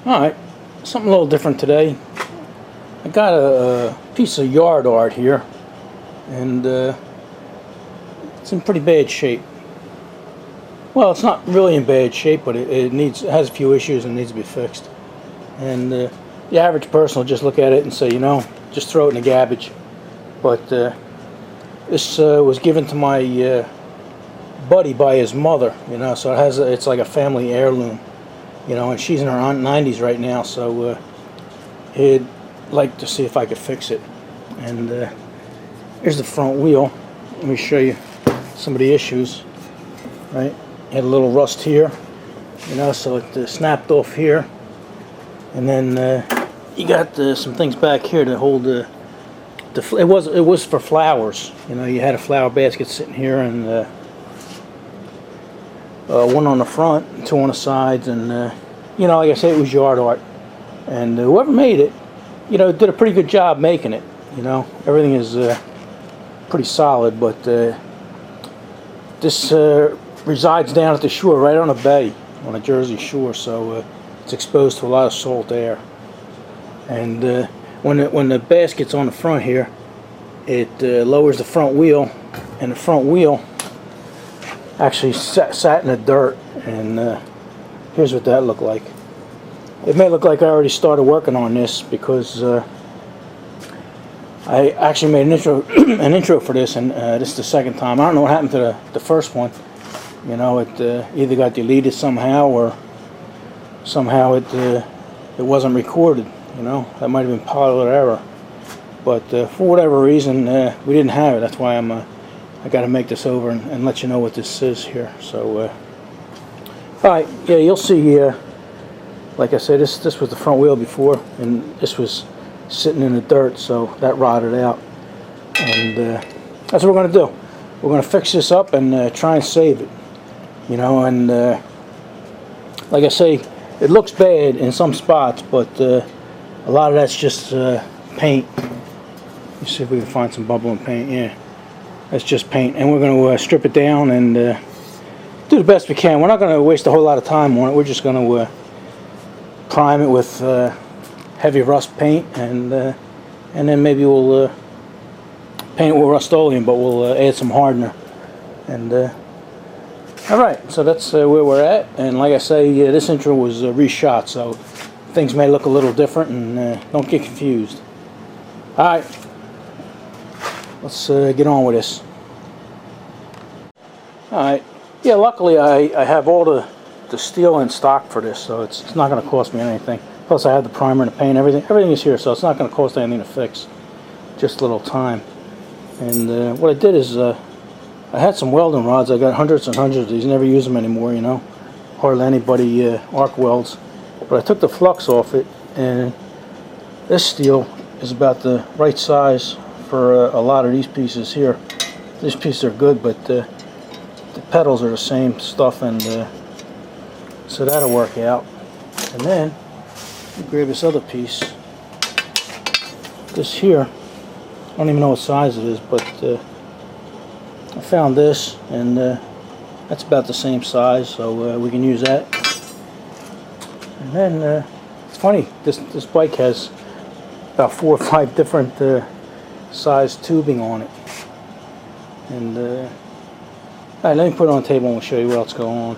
Alright, something a little different today. I got a piece of yard art here, and it's in pretty bad shape. Well, it's not really in bad shape, but it has a few issues and needs to be fixed. And the average person will just look at it and say, you know, just throw it in the garbage. But this was given to my buddy by his mother, you know, so it's like a family heirloom, you know, and she's in her 90s right now, so he'd like to see if I could fix it. And here's the front wheel. Let me show you some of the issues. Right, had a little rust here, you know, so it snapped off here, and then you got some things back here to hold it was for flowers, you know. You had a flower basket sitting here, and one on the front, two on the sides, and you know, like I said, it was yard art, and whoever made it, you know, did a pretty good job making it. You know, everything is pretty solid, but this resides down at the shore, right on a bay, on a Jersey shore, so it's exposed to a lot of salt air. And when the basket's on the front here, it lowers the front wheel, and the front wheel actually sat in the dirt, and here's what that looked like. It may look like I already started working on this, because I actually made an intro for this, and this is the second time. I don't know what happened to the first one. You know, it either got deleted somehow, or somehow it wasn't recorded. You know, that might have been pilot error. But for whatever reason, we didn't have it. That's why I got to make this over and let you know what this is here. So, all right, yeah, you'll see. Like I said, this was the front wheel before, and this was sitting in the dirt, so that rotted out. And that's what we're going to do. We're going to fix this up and try and save it. You know, and like I say, it looks bad in some spots, but a lot of that's just paint. Let's see if we can find some bubbling paint. Yeah, that's just paint, and we're going to strip it down and do the best we can. We're not going to waste a whole lot of time on it. We're just going to prime it with heavy rust paint, and then maybe we'll paint it with Rust-Oleum, but we'll add some hardener. And alright, so that's where we're at. And like I say, this intro was reshot, so things may look a little different, and don't get confused. Alright, let's get on with this. Alright, yeah, luckily I have all the steel in stock for this, so it's not going to cost me anything. Plus I have the primer and the paint, everything is here, so it's not going to cost anything to fix. Just a little time. And what I did is I had some welding rods. I got hundreds and hundreds of these. Never use them anymore, you know. Hardly anybody arc welds. But I took the flux off it, and this steel is about the right size for a lot of these pieces here. These pieces are good, but the pedals are the same stuff, and so that'll work out. And then grab this other piece. This here, I don't even know what size it is, but I found this, and that's about the same size, so we can use that. And then it's funny, this bike has about 4 or 5 different size tubing on it. And alright, let me put it on the table and we'll show you what's going on.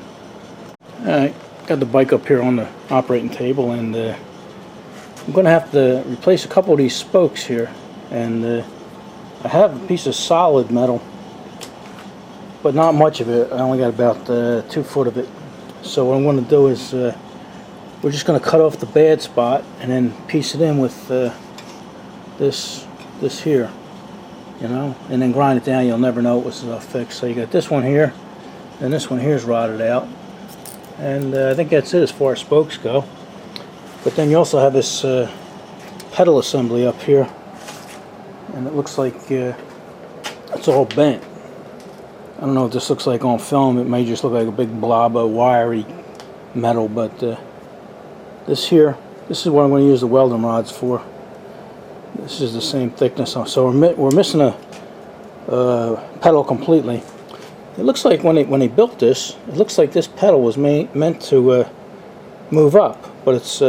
Alright, got the bike up here on the operating table, and I'm going to have to replace a couple of these spokes here. And I have a piece of solid metal, but not much of it. I only got about 2 foot of it. So what I'm going to do is we're just going to cut off the bad spot and then piece it in with this here, you know, and then grind it down. You'll never know it was fixed. So you got this one here, and this one here is rotted out, and I think that's it as far as spokes go. But then you also have this pedal assembly up here, and it looks like it's all bent. I don't know what this looks like on film. It may just look like a big blob of wiry metal, but this is what I'm going to use the welding rods for. This is the same thickness, so we're missing a pedal completely. It looks like when they built this, it looks like this pedal was meant to move up, but it's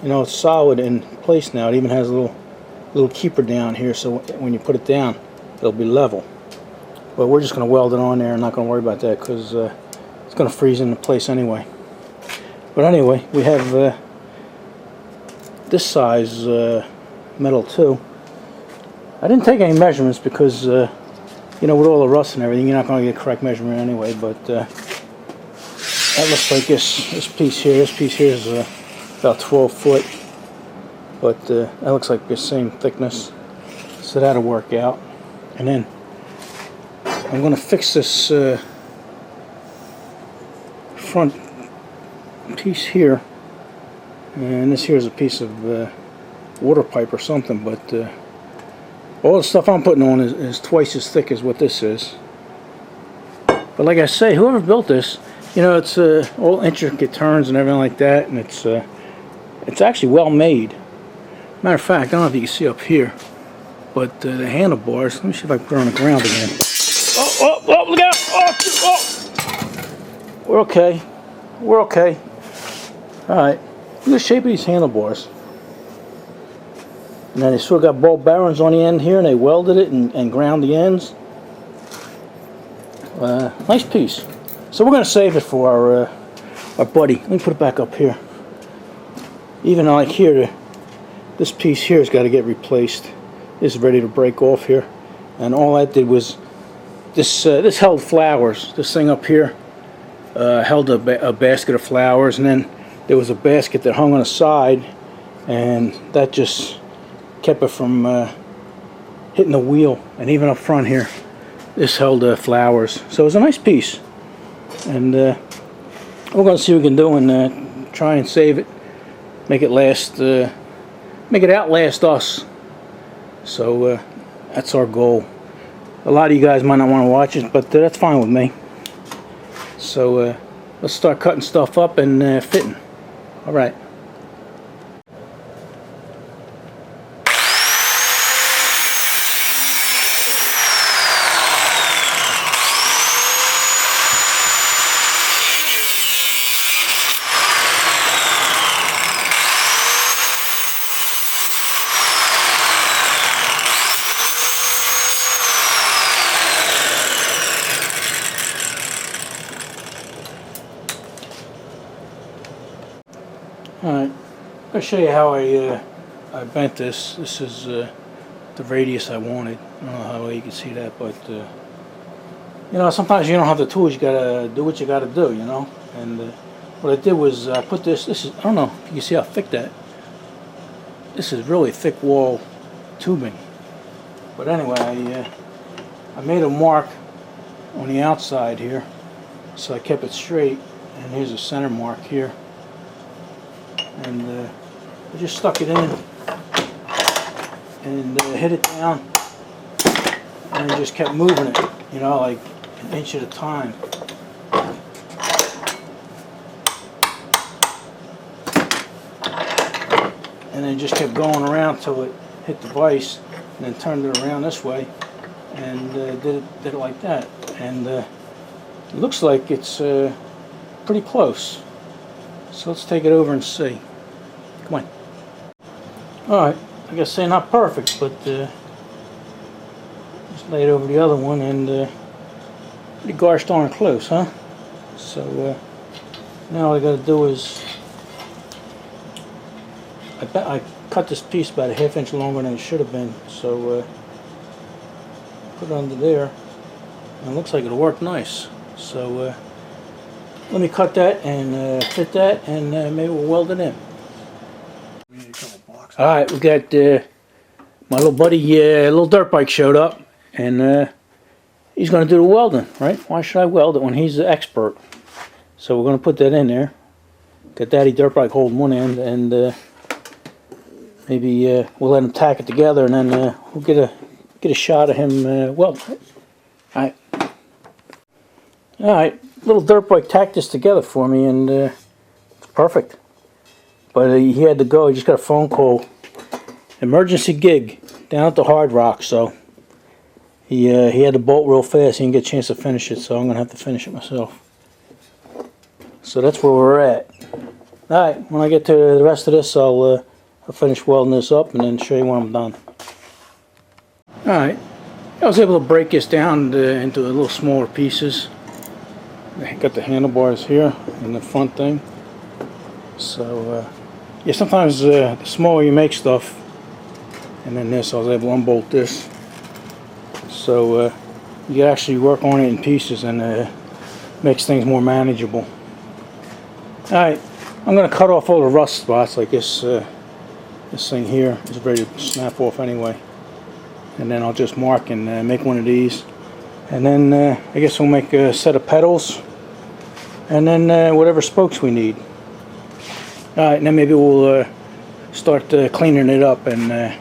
You know, it's solid in place now. It even has a little keeper down here, so when you put it down, it'll be level. But we're just going to weld it on there. I'm not going to worry about that because it's going to freeze into place anyway. But anyway, we have this size metal too. I didn't take any measurements because you know, with all the rust and everything, you're not going to get correct measurement anyway. But that looks like this piece here. This piece here is about 12 foot, but that looks like the same thickness, so that'll work out. And then I'm going to fix this front piece here, and this here is a piece of water pipe or something, but all the stuff I'm putting on is twice as thick as what this is. But like I say, whoever built this, you know, it's all intricate turns and everything like that, and it's actually well made. Matter of fact, I don't know if you can see up here, but the handlebars, let me see if I can put it on the ground again. Oh, look out! Oh! We're okay. We're okay. Alright, look at the shape of these handlebars. And then they sort of got ball bearings on the end here, and they welded it and ground the ends. Nice piece. So we're going to save it for our buddy. Let me put it back up here. Even like here, this piece here has got to get replaced. This is ready to break off here, and all that did was this held flowers. This thing up here held a basket of flowers, and then there was a basket that hung on the side, and that just kept it from hitting the wheel. And even up front here, this held flowers. So it was a nice piece, and we're going to see what we can do and try and save it, make it last, make it outlast us. So that's our goal. A lot of you guys might not want to watch it, but that's fine with me. So let's start cutting stuff up and fitting. All right. Alright, I'll show you how I bent this. This is the radius I wanted. I don't know how well you can see that, but you know, sometimes you don't have the tools. You gotta do what you gotta do, you know. And what I did was I put this. This is, I don't know if you can see how thick that. This is really thick wall tubing. But anyway, I made a mark on the outside here, so I kept it straight. And here's a center mark here. And I just stuck it in and hit it down, and just kept moving it, you know, like an inch at a time. And then just kept going around till it hit the vise, and then turned it around this way, and did it like that. And it looks like it's pretty close. So let's take it over and see. Come on. Alright, like I say, not perfect, but just lay it over the other one, and pretty gosh darn close, huh? So now all I gotta do is I cut this piece about a ½ inch longer than it should have been, so put it under there, and it looks like it'll work nice. So let me cut that and fit that, and maybe we'll weld it in. Alright, we got my little buddy, little dirt bike showed up, and he's going to do the welding, right? Why should I weld it when he's the expert? So we're going to put that in there. Got Daddy dirt bike holding one end, and maybe we'll let him tack it together, and then we'll get a shot of him welding it. Alright. Alright, little dirt bike tacked this together for me, and it's perfect. But he had to go. He just got a phone call, emergency gig down at the Hard Rock. So he had to bolt real fast. He didn't get a chance to finish it, so I'm gonna have to finish it myself. So that's where we're at. Alright, when I get to the rest of this, I'll finish welding this up and then show you when I'm done. Alright, I was able to break this down into little smaller pieces. I got the handlebars here and the front thing. So, yeah, sometimes the smaller you make stuff, and then this, I was able to unbolt this. So, you can actually work on it in pieces and makes things more manageable. Alright, I'm going to cut off all the rust spots like this. This thing here is ready to snap off anyway. And then I'll just mark and make one of these. And then I guess we'll make a set of pedals. And then whatever spokes we need. Alright, and then maybe we'll start cleaning it up. And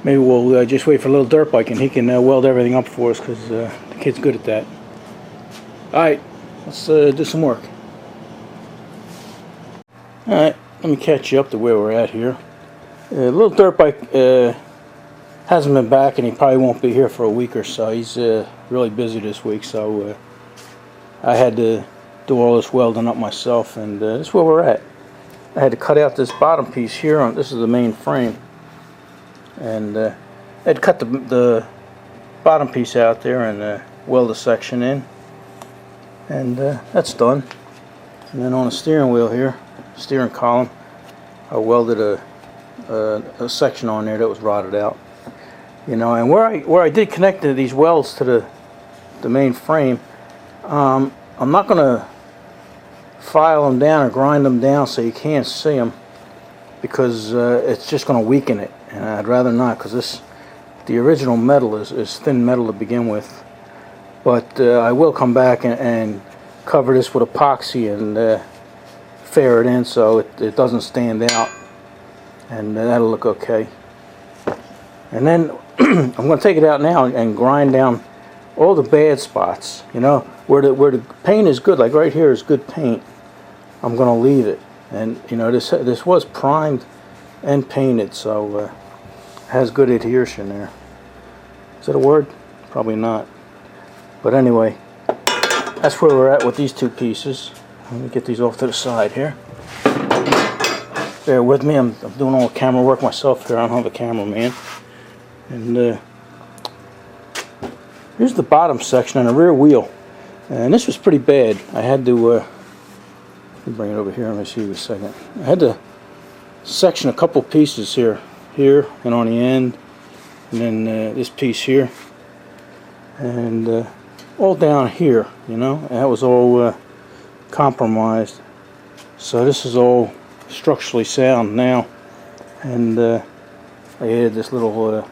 maybe we'll just wait for a little dirt bike and he can weld everything up for us, because the kid's good at that. Alright, let's do some work. Alright, let me catch you up to where we're at here. Little dirt bike hasn't been back, and he probably won't be here for a week or so. He's really busy this week, so I had to do all this welding up myself, and this is where we're at. I had to cut out this bottom piece here. This is the main frame, and I had to cut the bottom piece out there and weld a section in, and that's done. And then on the steering wheel here, steering column, I welded a section on there that was rotted out. You know, and where I did connect these welds to the main frame, I'm not going to file them down or grind them down so you can't see them, because it's just going to weaken it, and I'd rather not, because the original metal is thin metal to begin with. But I will come back and cover this with epoxy and fair it in so it doesn't stand out, and that'll look okay. And then I'm going to take it out now and grind down all the bad spots. You know, where the paint is good, like right here is good paint, I'm going to leave it. And you know, this was primed and painted, so it has good adhesion there. Is that a word? Probably not. But anyway, that's where we're at with these two pieces. Let me get these off to the side here. Bear with me, I'm doing all the camera work myself here. I don't have a cameraman. And here's the bottom section on the rear wheel. And this was pretty bad. I had to, let me bring it over here, let me see you a second. I had to section a couple pieces here and on the end. And then this piece here. And all down here, you know. And that was all compromised. So this is all structurally sound now. And I added this little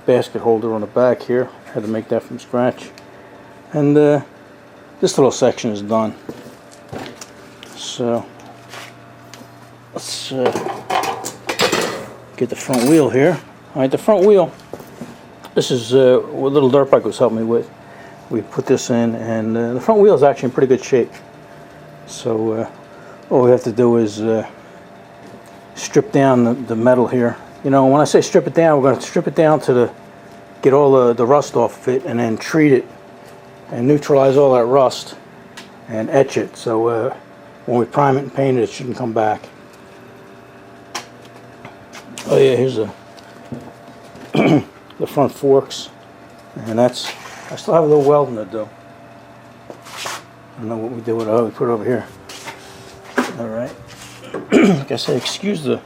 basket holder on the back here. Had to make that from scratch. And this little section is done. So let's get the front wheel here. Alright, the front wheel, this is what little dirt bike was helping me with. We put this in, and the front wheel is actually in pretty good shape. So all we have to do is strip down the metal here. You know, when I say strip it down, we're going to strip it down to get all the rust off of it, and then treat it and neutralize all that rust and etch it. So when we prime it and paint it, it shouldn't come back. Oh yeah, here's the front forks, and I still have a little welding to do. I don't know what we did with it. Oh, we put it over here. Alright. Like I said, excuse the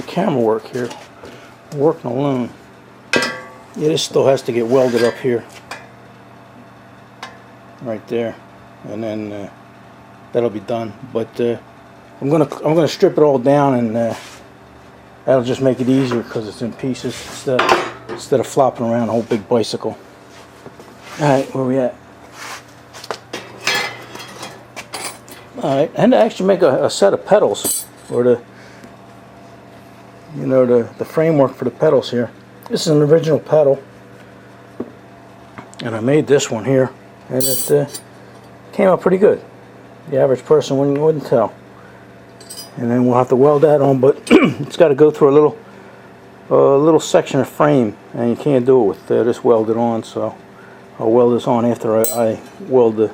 camera work here. I'm working alone. Yeah, this still has to get welded up here. Right there. And then that'll be done. But I'm gonna strip it all down, and that'll just make it easier because it's in pieces instead of flopping around a whole big bicycle. Alright, where we at? Alright, and to actually make a set of pedals, or the framework for the pedals here. This is an original pedal, and I made this one here, and it came out pretty good. The average person wouldn't tell. And then we'll have to weld that on, but it's got to go through a little section of frame, and you can't do it with this welded on. So I'll weld this on after I weld the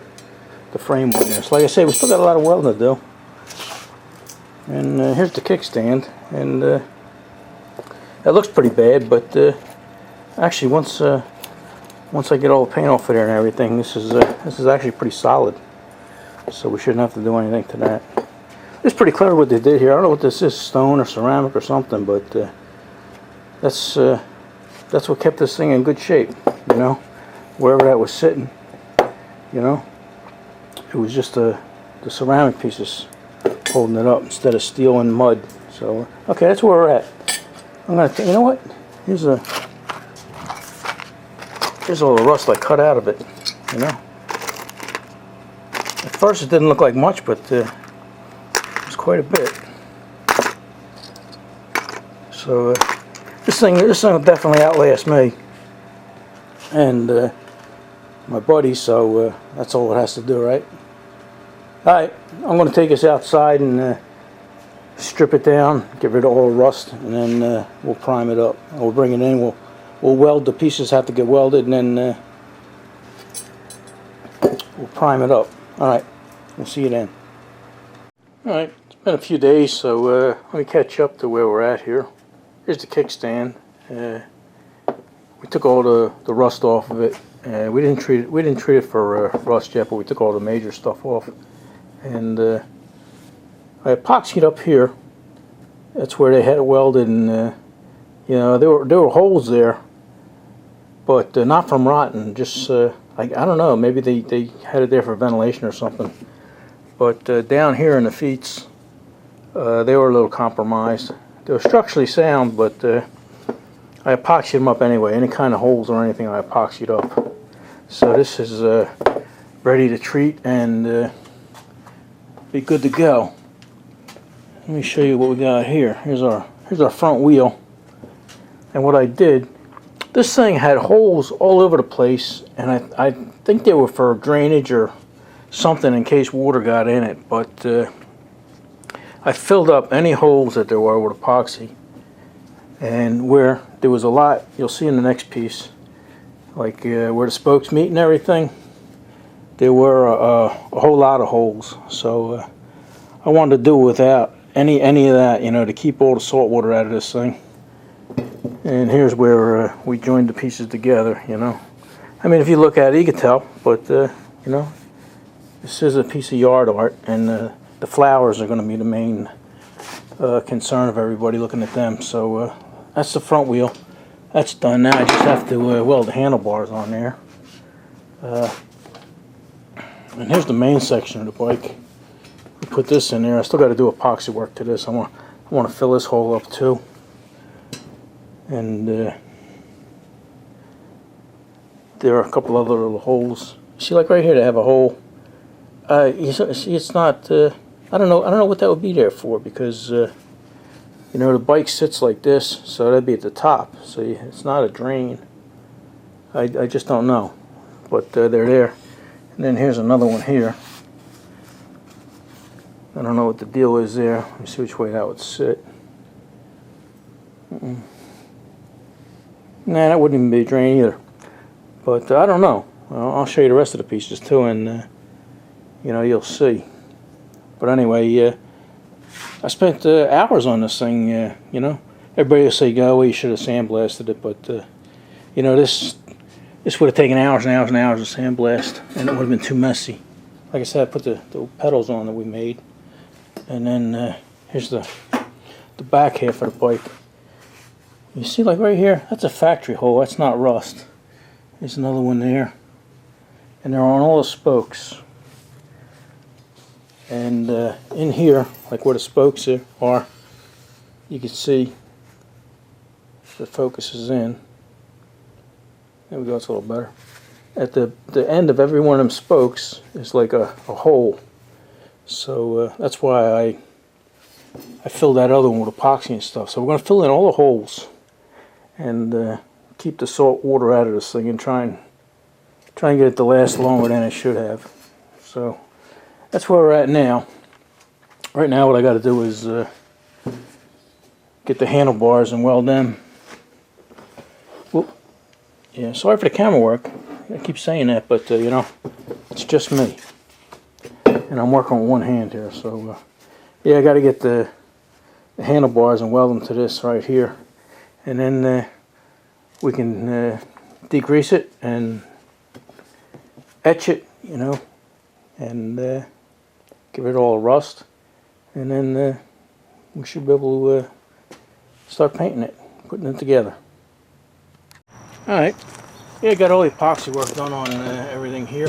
frame on there. So like I say, we still got a lot of welding to do. And here's the kickstand, and it looks pretty bad, but actually once I get all the paint off of there and everything, this is actually pretty solid. So we shouldn't have to do anything to that. It's pretty clever what they did here. I don't know what this is, stone or ceramic or something, but that's what kept this thing in good shape. You know, wherever that was sitting, you know, it was just the ceramic pieces holding it up instead of steel and mud. So okay, that's where we're at. I'm gonna, you know what? Here's a little rust I cut out of it. You know, at first it didn't look like much, but it was quite a bit. So this thing will definitely outlast me and my buddy. So that's all it has to do, right? All right, I'm going to take this outside and strip it down, get rid of all the rust, and then we'll prime it up. We'll bring it in. We'll weld the pieces. Have to get welded, and then we'll prime it up. All right, we'll see you then. All right, it's been a few days, so let me catch up to where we're at here. Here's the kickstand. We took all the rust off of it. We didn't treat it for rust yet, but we took all the major stuff off. And I epoxied up here. That's where they had it welded, and you know, there were holes there, but not from rotten. Just I don't know. Maybe they had it there for ventilation or something. But down here in the feet, they were a little compromised. They were structurally sound, but I epoxied them up anyway. Any kind of holes or anything, I epoxied up. So this is ready to treat and be good to go. Let me show you what we got here. Here's our front wheel. And what I did, this thing had holes all over the place, and I think they were for drainage or something in case water got in it. But I filled up any holes that there were with epoxy. And where there was a lot, you'll see in the next piece, like where the spokes meet and everything, there were a whole lot of holes. So I wanted to do without any of that, you know, to keep all the salt water out of this thing. And here's where we joined the pieces together, you know. I mean, if you look at it, you can tell, but you know, this is a piece of yard art, and the flowers are going to be the main concern of everybody looking at them. So that's the front wheel. That's done now. I just have to weld the handlebars on there. And here's the main section of the bike. We put this in there. I still got to do epoxy work to this. I want to fill this hole up too. And there are a couple other little holes. See, like right here, they have a hole. You see, it's not. I don't know what that would be there for, because you know, the bike sits like this, so that'd be at the top. So it's not a drain. I just don't know, but they're there. And then here's another one here. I don't know what the deal is there. Let me see which way that would sit. Nah, that wouldn't even be a drain either. But I don't know. Well, I'll show you the rest of the pieces too, and you know, you'll see. But anyway, I spent hours on this thing. You know, everybody will say, "Go, well, you should have sandblasted it," but you know, this would have taken hours and hours and hours of sandblast, and it would have been too messy. Like I said, I put the pedals on that we made, and then here's the back half of the bike. You see, like right here, that's a factory hole. That's not rust. There's another one there, and they're on all the spokes. And in here, like where the spokes are, you can see the focus is in. There we go, it's a little better. At the end of every one of them spokes is like a hole. So that's why I filled that other one with epoxy and stuff. So we're going to fill in all the holes and keep the salt water out of this thing and try and get it to last longer than it should have. So that's where we're at now. Right now what I got to do is get the handlebars and weld them. Whoop. Yeah, sorry for the camera work. I keep saying that, but you know, it's just me. And I'm working with one hand here, so yeah, I got to get the handlebars and weld them to this right here, and then we can degrease it and etch it, you know, and give it all a rust, and then we should be able to start painting it, putting it together. Alright, yeah, got all the epoxy work done on everything here.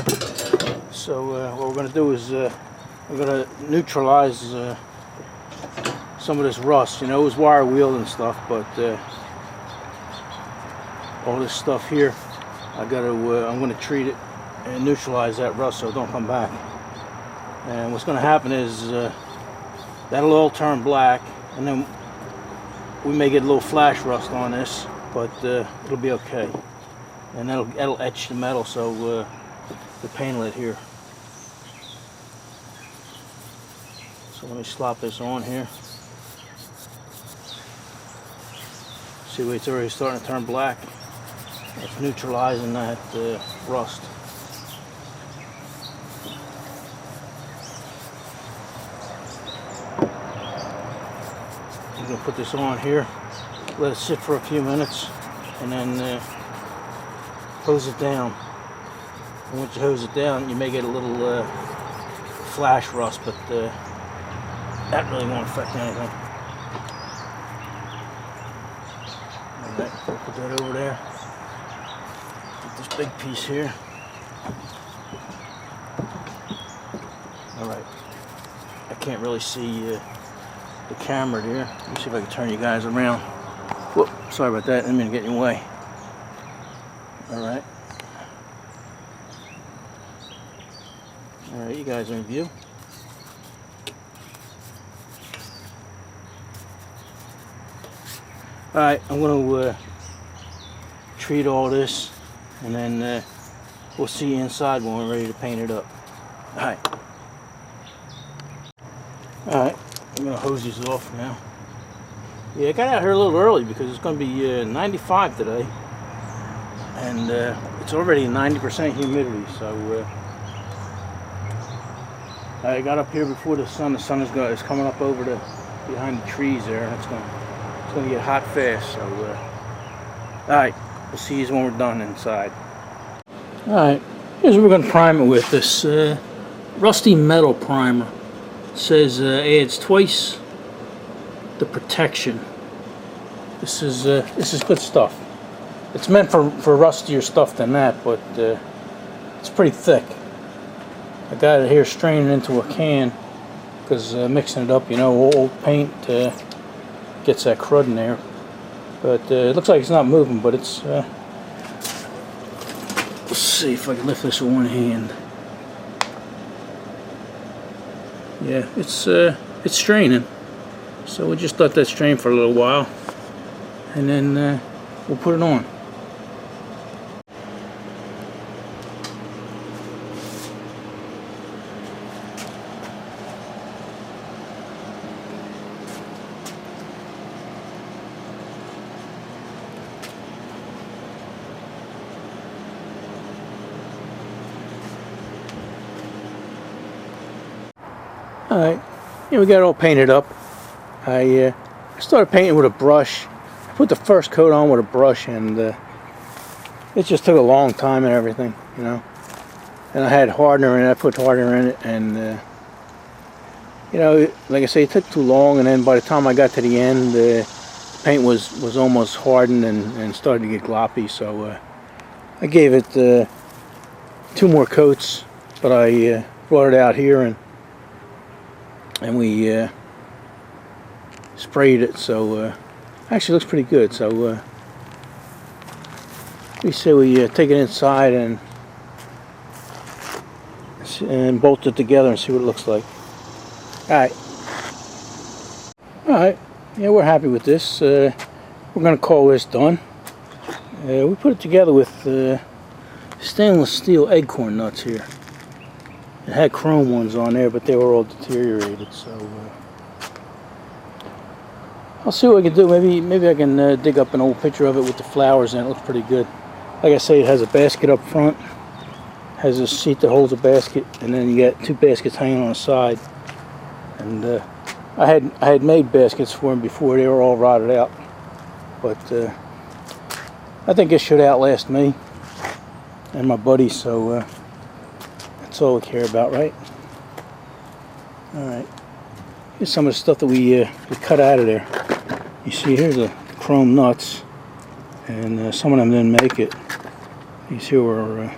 So what we're going to do is we're going to neutralize some of this rust. You know, it was wire wheeled and stuff, but all this stuff here, I'm going to treat it and neutralize that rust so it don't come back. And what's going to happen is that'll all turn black, and then we may get a little flash rust on this, but it'll be okay. And that'll etch the metal, so the paintlet here. So let me slop this on here. See, it's already starting to turn black. It's neutralizing that rust. I'm going to put this on here, let it sit for a few minutes, and then hose it down. And once you hose it down, you may get a little flash rust, but that really won't affect anything. Alright, we'll put that over there. Get this big piece here. Alright, I can't really see the camera there. Let me see if I can turn you guys around. Whoop, sorry about that, I didn't mean to get in your way. Alright. Alright, you guys are in view. Alright, I'm going to treat all this, and then we'll see you inside when we're ready to paint it up. Alright. Alright, I'm going to hose these off now. Yeah, I got out here a little early because it's going to be 95 today. And it's already 90% humidity, so I got up here before the sun. The sun is coming up over behind the trees there, and it's going to get hot fast. So, all right, we'll see you when we're done inside. All right, here's what we're going to prime it with. This rusty metal primer. It says adds twice the protection. This is good stuff. It's meant for rustier stuff than that, but it's pretty thick. I got it here straining into a can because mixing it up, you know, old paint gets that crud in there. But it looks like it's not moving, but it's... let's see if I can lift this with one hand. Yeah, it's straining. So we'll just let that strain for a little while, and then we'll put it on. Alright, yeah, we got it all painted up. I started painting with a brush. I put the first coat on with a brush, and it just took a long time and everything, you know. And I had hardener in it. I put hardener in it, and you know, like I say, it took too long. And then by the time I got to the end, the paint was almost hardened and started to get gloppy. So I gave it 2 more coats, but I brought it out here and we sprayed it, so actually looks pretty good. So we say we take it inside and bolt it together and see what it looks like. Alright, yeah, we're happy with this. We're going to call this done. We put it together with stainless steel acorn nuts here. It had chrome ones on there, but they were all deteriorated, so I'll see what I can do. Maybe I can dig up an old picture of it with the flowers in it. It looks pretty good. Like I say, it has a basket up front, has a seat that holds a basket, and then you got 2 baskets hanging on the side. And I had made baskets for them before. They were all rotted out, but I think this should outlast me and my buddy. So that's all we care about, right? All right. Here's some of the stuff that we cut out of there. You see, here's the chrome nuts, and some of them didn't make it. These here were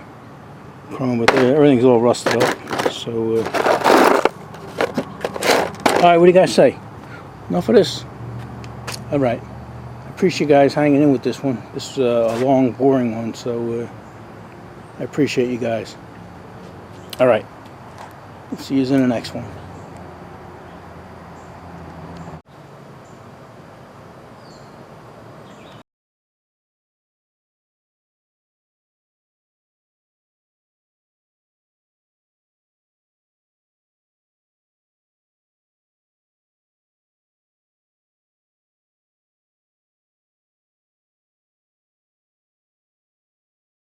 chrome, but everything's all rusted up. So. Alright, what do you guys say? Enough of this? Alright. I appreciate you guys hanging in with this one. This is a long, boring one, so I appreciate you guys. Alright. See you in the next one.